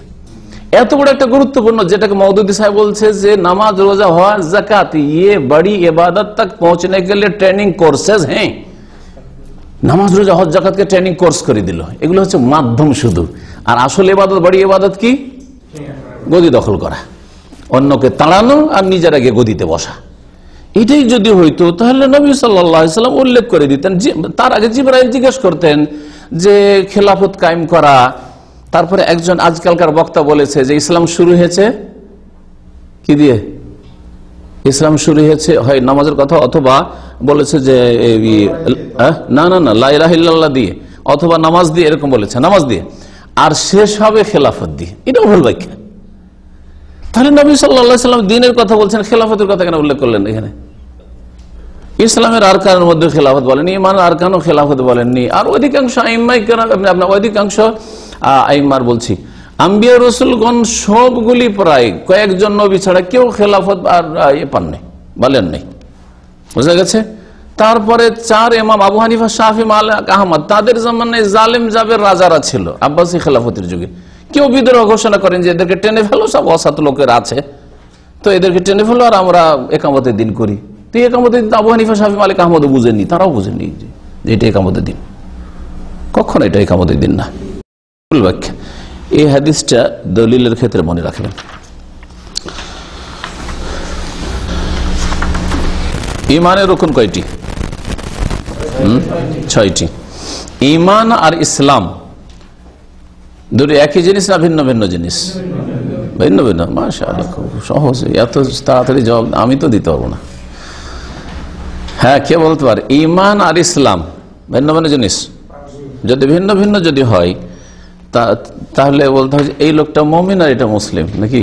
এত বড় একটা গুরুত্বপূর্ণ, যেটাকে মওদুদি সাহেব বলছে যে নামাজ, রোজা, হজ, যাকাত, ये बड़ी इबादत तक पहुंचने के लिए ट्रेनिंग कोर्सेज हैं। নামাজ, রোজা, হজ, যাকাতকে ট্রেনিং কোর্স করে দিল। এগুলো হচ্ছে মাধ্যম শুধু। আর আসল ইবাদত, বড় ইবাদত কি? গদি দখল করা, অন্যকে তাড়ানো আর নিজের আগে গদিতে বসা। এটাই যদি হইতো তাহলে নবী সাল্লাল্লাহু আলাইহি ওয়াসাল্লাম উল্লেখ করে দিতেন। তার আগে জিবরাইল জিজ্ঞেস করতেন যে খেলাফত কায়েম করা। তারপরে একজন আজকালকার বক্তা বলেছে যে ইসলাম শুরু হয়েছে কি দিয়ে? ইসলাম শুরু হয়েছে হয় নামাজের কথা, অথবা বলেছে যে না না না লা ইলাহা ইল্লাল্লাহ দিয়ে, অথবা নামাজ দিয়ে, এরকম বলেছে, নামাজ দিয়ে, আর শেষ হবে খেলাফত দিয়ে। এটাও ভুল ব্যাখ্যা। তাহলে নবী সাল্লাল্লাহু আলাইহি ওয়াসাল্লাম দিনের কথা বলছেন, খেলাফতের কথা কেন উল্লেখ করলেন এখানে? ইসলামের আরকানের মধ্যে খেলাফত বলেননি, ইমানের আরকানও খেলাফত বলেননি। আর অধিকাংশ আইম্মাই কেরাম, আপনার অধিকাংশ আইম্মার বলছি, আম্বিয়া রসুলগণ সবগুলি প্রায় কয়েকজন নবী ছাড়া কেউ খেলাফত আর পাননি, বলেন নাই। বুঝা গেছে? তারপরে চার ইমাম আবু হানিফা, শাফি, মালিক, আহমদ, তাদের জামানায় জালেম জাবের রাজারা ছিল আব্বাসী খেলাফতের যুগে। কেউ বিদ্রোহ ঘোষণা করেন যে এদেরকে টেনে ফেলো, সব অসাত লোকের আছে, তো এদেরকে টেনে ফেলো আর আমরা একামতের দিন করি। তো একামতের দিন আবু হানিফা, শাফি, মালিক, আহমদও বুঝেননি, তারাও বুঝেননি যে এটা একামতের দিন। কখনো এটা একামতের দিন না। ভুল ব্যাখ্যা। এই হাদিসটা দলিলের ক্ষেত্রে মনে রাখবেন। ইমানের রকম কয়টি? 6টি। ইমান আর ইসলাম দুটো একই জিনিস না ভিন্ন ভিন্ন জিনিস? ভিন্ন ভিন্ন। মাশাআল্লাহ, খুব সহজ, এত তাড়াতাড়ি জবাব আমি তো দিতে পারবো না। হ্যাঁ, কে বলতে পারে? ইমান আর ইসলাম ভিন্ন ভিন্ন জিনিস। যদি ভিন্ন ভিন্ন যদি হয় তাহলে বলতে হবে এই লোকটা মুমিন আর এটা মুসলিম, নাকি?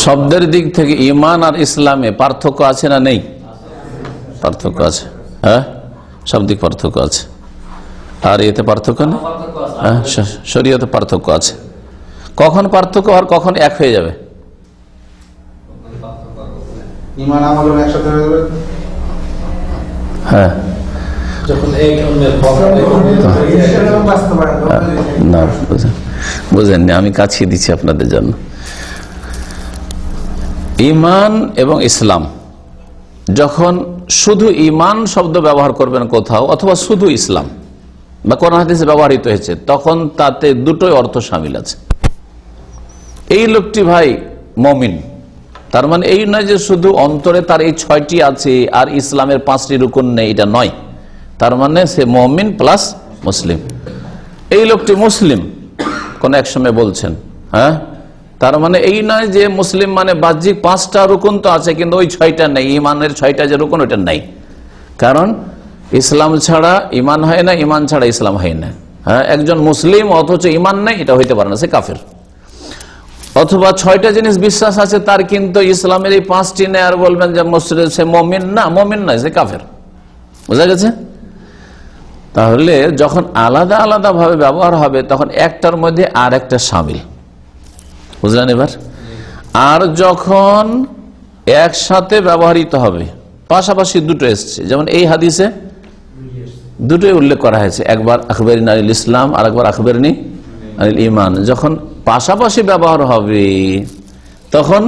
শব্দের দিক থেকে ইমান আর ইসলামে পার্থক্য আছে না নেই? পার্থক্য আছে। হ্যাঁ, শাব্দিক পার্থক্য আছে। আর এতে পার্থক্য নেই? হ্যাঁ, শরীয়তে পার্থক্য আছে। কখন পার্থক্য আর কখন এক হয়ে যাবে? হ্যাঁ, না বুঝেননি, আমি কাছিয়ে দিচ্ছি আপনাদের জন্য। ইমান এবং ইসলাম, যখন শুধু ইমান শব্দ ব্যবহার করবেন কোথাও, অথবা শুধু ইসলাম বা কোরআন হাদিসে ব্যবহৃত হয়েছে, তখন তাতে দুটোই অর্থ শামিল আছে। এই লোকটি ভাই মুমিন, তার মানে এই নয় যে শুধু অন্তরে তার এই 6টি আছে আর ইসলামের 5টি রুকুন নেই, এটা নয়। তার মানে সে মুমিন প্লাস মুসলিম। এই লোকটি মুসলিম কোন এক সময় বলছেন, হ্যাঁ, তার মানে এই নয় যে মুসলিম মানে বাহ্যিক 5টা রুকন তো আছে কিন্তু ওই 6টা নেই, ইমানের 6টা যে রুকন ওইটা নাই। কারণ ইসলাম ছাড়া ইমান হয় না, ইমান ছাড়া ইসলাম হয় না। হ্যাঁ, একজন মুসলিম অথচ ইমান নেই, এটা হইতে পারে না, সে কাফের। অথবা 6টা জিনিস বিশ্বাস আছে তার, কিন্তু ইসলামের এই 5টি নেই, আর বলবেন যে মুসলিম সে মুমিন না, মুমিন নয়, সে কাফের। বুঝা গেছে? তাহলে যখন আলাদা আলাদা ভাবে ব্যবহার হবে তখন একটার মধ্যে আর একটা শামিল, বুঝলেন? এবার আর যখন একসাথে ব্যবহৃত হবে, পাশাপাশি দুটো এসছে, যেমন এই হাদিসে দুটোই উল্লেখ করা হয়েছে, একবার আখবরিন আনিল ইসলাম আর একবার আখবরিন আনিল ঈমান। যখন পাশাপাশি ব্যবহার হবে তখন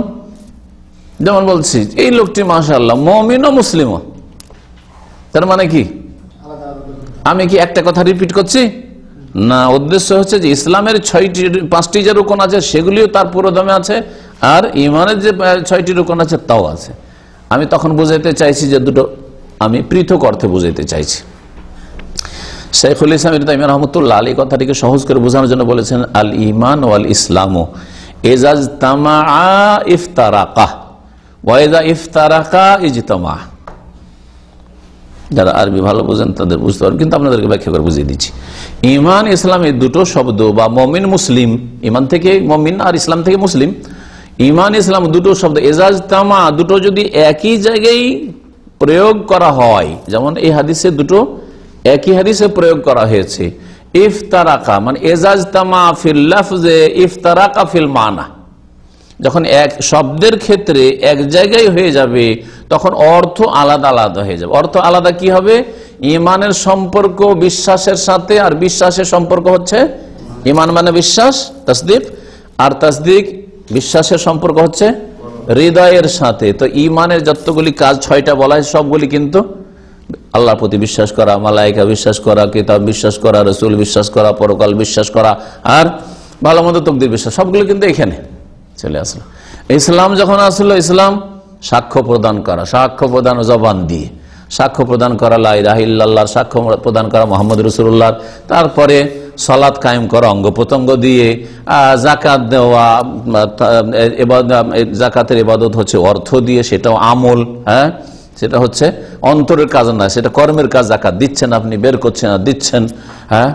যেমন বলছি এই লোকটি মাশাআল্লাহ মুমিন ও মুসলিমও, তার মানে কি আমি কি একটা কথা রিপিট করছি না? উদ্দেশ্য হচ্ছে যে ইসলামের 5টি যে রুকন আছে সেগুলিও তার পুরোদমে আছে, আর ইমানের যে 6টি রুকন আছে তাও আছে। আমি তখন বুঝাইতে চাইছি যে দুটো আমি পৃথক অর্থে বুঝাইতে চাইছি। শাইখুল ইসলাম ইবনে তাইমিয়া রাহমাতুল্লাহ আলাইহি কথাটিকে সহজ করে বোঝানোর জন্য বলেছেন, আল ঈমান ওয়াল ইসলামু ইজা ইজতামা ইফতারাকা ওয়া ইজা ইফতারাকা ইজতামা। যারা আরবি ভালো বোঝেন তাদের বুঝতে পারবেন, কিন্তু আপনাদেরকে ব্যাখ্যা করে বুঝিয়ে দিচ্ছি। ঈমান ইসলাম এই দুটো শব্দ, বা মুমিন মুসলিম, ঈমান থেকে মুমিন আর ইসলাম থেকে মুসলিম, ঈমান ইসলাম দুটো শব্দ ইজা ইজতামা, দুটো যদি একই জায়গায় প্রয়োগ করা হয়, যেমন এই হাদিসে দুটো একই হাদিসে প্রয়োগ করা হয়েছে। ইফতারাকা মানে ইজতামা ফিল লাফজে ইফতারাকা ফিল মানা, যখন এক শব্দের ক্ষেত্রে এক জায়গায় হয়ে যাবে তখন অর্থ আলাদা আলাদা হয়ে যাবে। অর্থ আলাদা কি হবে? ঈমানের সম্পর্ক বিশ্বাসের সাথে, আর বিশ্বাসের সম্পর্ক হচ্ছে ঈমান মানে বিশ্বাস, তাসদিক, আর তাসদিক বিশ্বাসের সম্পর্ক হচ্ছে হৃদয়ের সাথে। তো ঈমানের যতগুলি কাজ 6টা বলা হয় সবগুলি কিন্তু আল্লাহর প্রতি বিশ্বাস করা, মালায়েকা বিশ্বাস করা, কিতাব বিশ্বাস করা, রাসূল বিশ্বাস করা, পরকাল বিশ্বাস করা, আর ভালো মন্দ তাকদীর বিশ্বাস, সবগুলো কিন্তু এখানে চলে আসলো। ইসলাম যখন আসলো, ইসলাম সাক্ষ্য প্রদান করা, সাক্ষ্য প্রদান জবান দিয়ে, সাক্ষ্য প্রদান করা লা ইলাহা ইল্লাল্লাহ, সাক্ষ্য প্রদান করা মুহাম্মদ রাসূলুল্লাহ, তারপরে সালাত কায়েম করা অঙ্গ প্রত্যঙ্গ দিয়ে, যাকাত দেওয়া, যাকাতের ইবাদত হচ্ছে অর্থ দিয়ে, সেটাও আমল, হ্যাঁ, সেটা হচ্ছে অন্তরের কাজ না, সেটা কর্মের কাজ। যাকাত দিচ্ছেন আপনি, বের করছেন আর দিচ্ছেন, হ্যাঁ,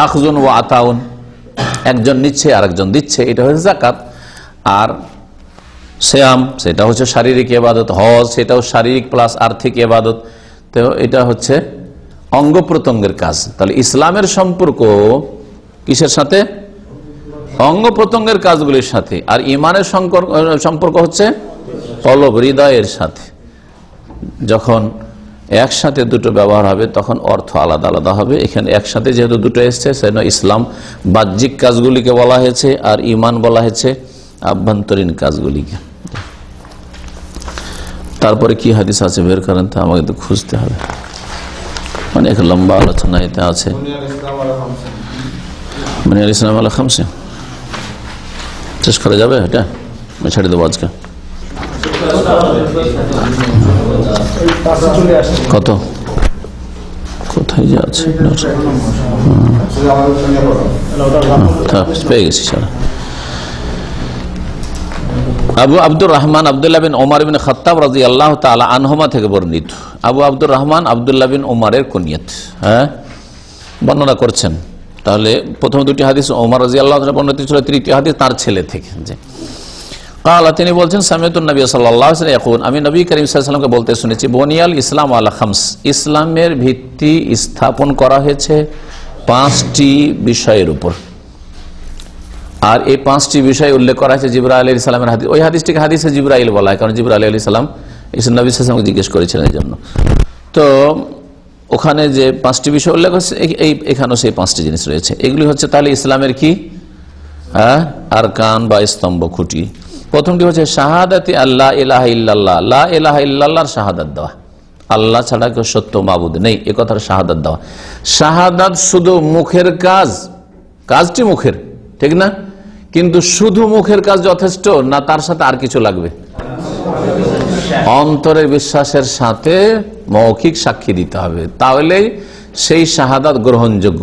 আখজুন ওয়া আতাউন, একজন নিচ্ছে আর একজন দিচ্ছে, এটা হচ্ছে যাকাত। আর সিয়াম সেটা হচ্ছে শারীরিক ইবাদত, হজ সেটাও শারীরিক প্লাস আর্থিক ইবাদত, তো এটা হচ্ছে অঙ্গ প্রত্যঙ্গের কাজ। তাহলে ইসলামের সম্পর্ক কিসের সাথে? অঙ্গ প্রত্যঙ্গের কাজগুলির সাথে। আর ঈমানের সম্পর্ক হচ্ছে কলব, হৃদয়ের সাথে। যখন একসাথে দুটো ব্যবহার হবে তখন অর্থ আলাদা আলাদা হবে। এখানে একসাথে যেহেতু দুটো এসছে সেজন্য ইসলাম বাহ্যিক কাজগুলিকে বলা হয়েছে, আর ঈমান বলা হয়েছে আভ্যন্তরীণ কাজগুলিকে। তারপরে কি হাদিস আছে বের করেন তো, আমাকে তো খুঁজতে হবে, অনেক লম্বা আলোচনা এতে আছে। বুনিয়াল ইসলাম আলা খামসে শেষ করা যাবে? এটা আমি ছেড়ে দেবো আজকে। কত কোথায় যে আছে পেয়ে গেছি সারা। আবু আব্দুর রহমান আব্দুল্লাহ বিন ওমর বিন খাত্তাব রাদিয়াল্লাহু তাআলা আনহুমা থেকে বর্ণিত। আবু আব্দুর রহমান আব্দুল্লাহ বিন ওমরের কুনিয়াত, হ্যাঁ, বর্ণনা করছেন। তাহলে প্রথম দুটি হাদিস ওমর রাদিয়াল্লাহু তাআলা বর্ণিত ছিল, তৃতীয় হাদিস তার ছেলে থেকে। যে কালা, তিনি বলছেন সামিতুন নবী সাল্লাল্লাহু আলাইহি ওয়াসাল্লাম ইয়াকুল, আমি নবী করিম সাল্লাল্লাহু আলাইহি ওয়াসাল্লামকে বলতে শুনেছি, বুনিয়াল ইসলাম আলা খামস, ইসলামের ভিত্তি স্থাপন করা হয়েছে 5টি বিষয়ের উপর। আর এই 5টি বিষয় উল্লেখ করা হয়েছে জিবরাইল আলাইহিস সালামের হাদিস। ওই হাদিসটিকে হাদিসে জিবরাইল বলা হয়, কারণ জিবরাইল আলাইহিস সালাম নবী সাল্লাল্লাহু আলাইহি ওয়াসাল্লামকে জিজ্ঞেস করেছিলেন এই জন্য। তো ওখানে যে 5টি বিষয় উল্লেখ হচ্ছে, এখানেও সেই 5টি জিনিস রয়েছে। এগুলি হচ্ছে তাহলে ইসলামের কি, হ্যাঁ, আরকান বা স্তম্ভ, খুঁটি। প্রথমটি হচ্ছে শাহাদাতি আল্লাহ ইলাহা ইল্লাল্লাহ, লা ইলাহা ইল্লাল্লাহর শাহাদাত দেওয়া, আল্লাহ ছাড়া কেউ সত্য মাবুদ নেই এ কথার শাহাদাত দেওয়া। শাহাদাত শুধু মুখের কাজ, কাজটি মুখের, ঠিক না? কিন্তু শুধু মুখের কাজ যথেষ্ট না, তার সাথে আর কিছু লাগবে? অন্তরের বিশ্বাসের সাথে মৌখিক সাক্ষী দিতে হবে, তাহলেই সেই শাহাদাত গ্রহণযোগ্য।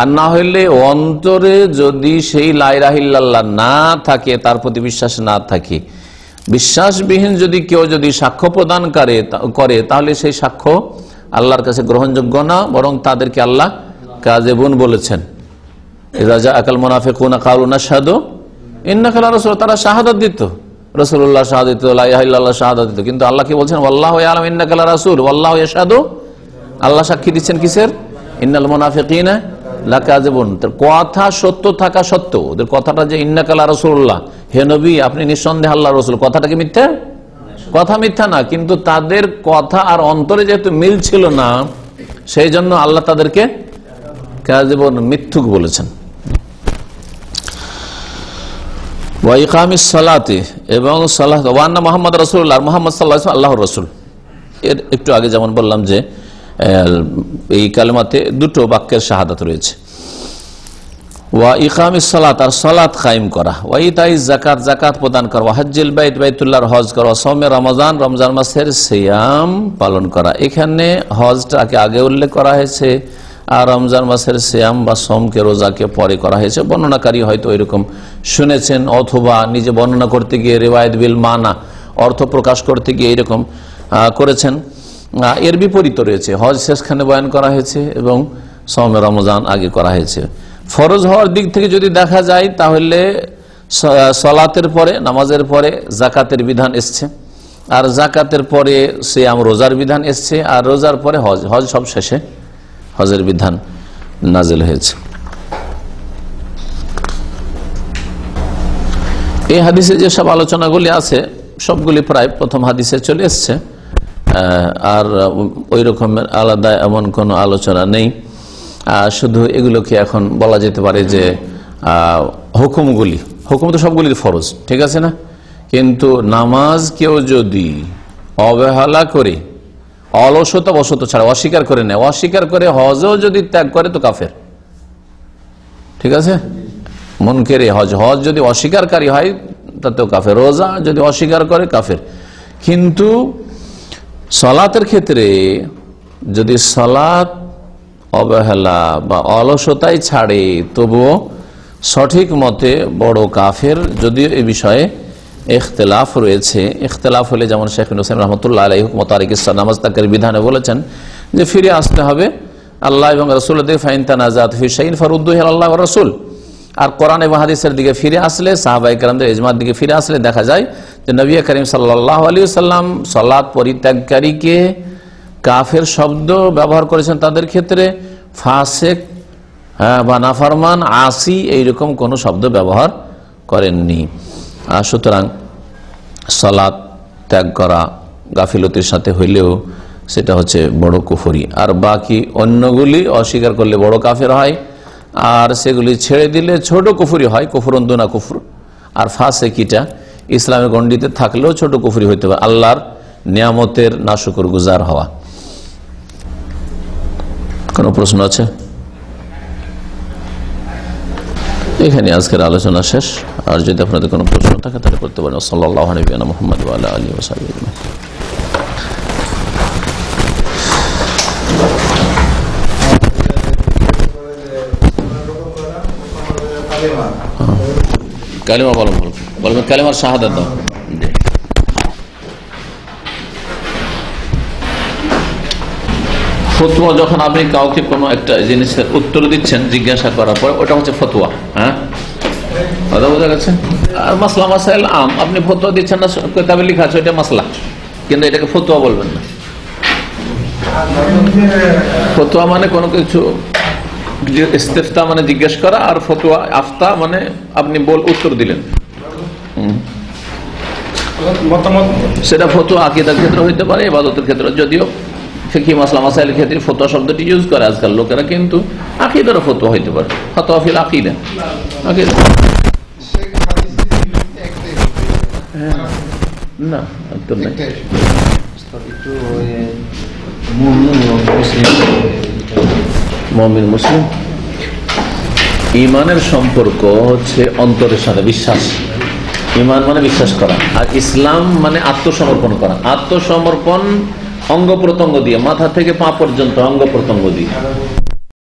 আর না হইলে অন্তরে যদি সেই লা ইলাহা ইল্লাল্লাহ না থাকে, তার প্রতি বিশ্বাস না থাকে, বিশ্বাসবিহীন যদি কেউ যদি সাক্ষ্য প্রদান করে তাহলে সেই সাক্ষ্য আল্লাহর কাছে গ্রহণযোগ্য না, বরং তাদেরকে আল্লাহ কাযিবুন বলেছেন। ইযা জাআকাল মুনাফিকুনা ক্বালু নাশহাদু ইন্নাকা লারাসূল, তারা শাহাদাত দিত, রাসূলুল্লাহ শাহাদাত দিত, লা ইলাহা ইল্লাল্লাহ শাহাদাত দিত, কিন্তু আল্লাহ কি বলছেন? ওয়াল্লাহু ইয়ালামু ইন্নাকা লারাসূল ওয়াল্লাহু ইয়াশহাদু, আল্লাহ সাক্ষী দিচ্ছেন কিসের? ইন্নাল মুনাফিকিনা লাকাযিবুন। তার কথা সত্য থাকা সত্ত্বেও ওদের কথাটা যে ইন্নাকা লারাসূলুল্লাহ, হে নবী আপনি নিঃসন্দেহে আল্লাহর রাসূল, কথাটা কি মিথ্যা? কথা মিথ্যা না, কিন্তু তাদের কথা আর অন্তরে যেহেতু মিল ছিল না, সেই জন্য আল্লাহ তাদেরকে কাযিবুন, মিথ্যুক বলেছেন। ওয়া ইকামিস সালাতি, এবং সালাত, ওয়া আন্না মুহাম্মদ রাসূলুল্লাহ, মুহাম্মদ সাল্লাল্লাহু আলাইহি ওয়াসাল্লাম আল্লাহর রাসূল। এর একটু আগে যেমন বললাম যে এই কালেমাতে দুটো বাক্যের শাহাদাত রয়েছে। ওয়া ইকামিস সালাত, আর সালাত কায়েম করা, ওয়া ইতাইজ যাকাত, যাকাত প্রদান করা, ওয়া হজ্জুল বাইত, বাইতুল্লাহর হজ করা, ওয়া সাওমে রমজান, রমজান মাসের সিয়াম পালন করা। এখানে হজটাকে আগে উল্লেখ করা হয়েছে আর রমজান মাসের সিয়াম বা সোমকে, রোজাকে পরে করা হয়েছে। বর্ণনাকারী হয়তো এরকম শুনেছেন, অথবা নিজে বর্ণনা করতে গিয়ে রিওয়ায়াত বিল মানা, অর্থ প্রকাশ করতে গিয়ে এরকম করেছেন। এর বিপরীত রয়েছে, হজ শেষখানে বয়ান করা হয়েছে এবং সোমে রমজান আগে করা হয়েছে। ফরজ হওয়ার দিক থেকে যদি দেখা যায় তাহলে সালাতের পরে, নামাজের পরে যাকাতের বিধান এসছে, আর যাকাতের পরে সিয়াম রোজার বিধান এসছে, আর রোজার পরে হজ, হজ সব শেষে হজের বিধান নাজিল হয়েছে। এই হাদিসে যেসব আলোচনাগুলি আছে সবগুলি প্রায় প্রথম হাদিসে চলে এসছে, আর ওই রকমের আলাদা এমন কোনো আলোচনা নেই। শুধু এগুলোকে এখন বলা যেতে পারে যে হুকুমগুলি, হুকুম তো সবগুলির ফরজ, ঠিক আছে না, কিন্তু নামাজ কেউ যদি অবহেলা করে, অলসতা বশত ছাড়া, অস্বীকার করে নেয়, অস্বীকার করে হজও যদি ত্যাগ করে তো কাফের, ঠিক আছে। মুনকেরে হজ, হজ যদি অস্বীকারী হয় তাতেও কাফের, রোজা যদি অস্বীকার করে কাফের। কিন্তু সালাতের ক্ষেত্রে যদি সালাত অবহেলা বা অলসতায় ছাড়ে তবুও সঠিক মতে বড় কাফের। যদিও এই বিষয়ে ইখতিলাফ রয়েছে, ইখতিলাফ হলে যেমন শেখ হুসেন রহমতুল্লাহ আলাইহি মোতারিকিস নামাজ তাকের বিধানে বলেছেন যে ফিরে আসতে হবে আল্লাহ এবং রাসূলের দিকে, ফাইন তানাজাত ফি শাইইন ফারুদ্দুহু ইলা আল্লাহ ওয়া রাসূল। আর কোরআন এবং হাদিসের দিকে ফিরে আসলে, সাহাবায়ে কেরামদের ইজমার দিকে ফিরে আসলে দেখা যায় যে নবী করিম সাল্লাল্লাহু আলাইহি ওয়াসাল্লাম সালাত পরিত্যাগকারীকে কাফের শব্দ ব্যবহার করেছেন, তাদের ক্ষেত্রে ফাসিক বা নাফরমান, আসি এইরকম কোনো শব্দ ব্যবহার করেননি। সুতরাং সালাত ত্যাগ করা গাফিলতির সাথে হইলেও সেটা হচ্ছে বড় কুফরি, আর বাকি অন্যগুলি অস্বীকার করলে বড় কাফের হয়, আর সেগুলি ছেড়ে দিলে ছোট কুফরি হয়, কুফরুন দুনা কুফর। আর ফাসিকিটা ইসলামের গণ্ডিতে থাকলেও ছোট কুফরি হইতে পারে, আল্লাহর নিয়ামতের নাশুকর গুজার হওয়া। কোনো প্রশ্ন আছে? এখানে আজকের আলোচনা শেষ। আর যদি আপনাদের কোনো প্রশ্ন থাকে তাহলে করতে পারেন। সাল্লাল্লাহু আলাইহি ওয়া সাল্লাম মুহাম্মদ ওয়া আলা আলিহি ওয়া সাহবিহি আজমাইন। কালিমা বলবেন, কালিমার শাহাদাত দাও। ফতোয়া যখন আপনি কাউকে কোনো একটা জিনিসের উত্তর দিচ্ছেন জিজ্ঞাসা করার পর, ওটা হচ্ছে ফতোয়া। হ্যাঁ, কথা বোঝা গেছে। আর মাসলা মাসাইল আম, আপনি ফতোয়া দিচ্ছেন না, কিতাবে লেখা আছে ওইটা মাসলা, কিন্তু এটাকে ফতোয়া বলবেন না। ফতোয়া মানে কোনো কিছু, ইস্তেফতা মানে জিজ্ঞেস করা, আর ফতোয়া আফতা মানে আপনি উত্তর দিলেন। সেটা ফতোয়া আকীদার ক্ষেত্রে হইতে পারে, ইবাদতের ক্ষেত্রে, যদিও ফিকহি মাসলা মাসাইলের ক্ষেত্রে ফতোয়া শব্দটি ইউজ করে আজকাল লোকেরা, কিন্তু আকীদারও ফতোয়া হইতে পারে, ফতোয়া ফিল আকীদা, আকীদা। না উত্তর নাই। মুমিন মুসলিম, ঈমানের সম্পর্ক হচ্ছে অন্তরের সাথে বিশ্বাস। ঈমান মানে বিশ্বাস করা, আর ইসলাম মানে আত্মসমর্পণ করা। আত্মসমর্পণ অঙ্গ প্রত্যঙ্গ দিয়ে, মাথা থেকে পা পর্যন্ত অঙ্গ প্রত্যঙ্গ দিয়ে।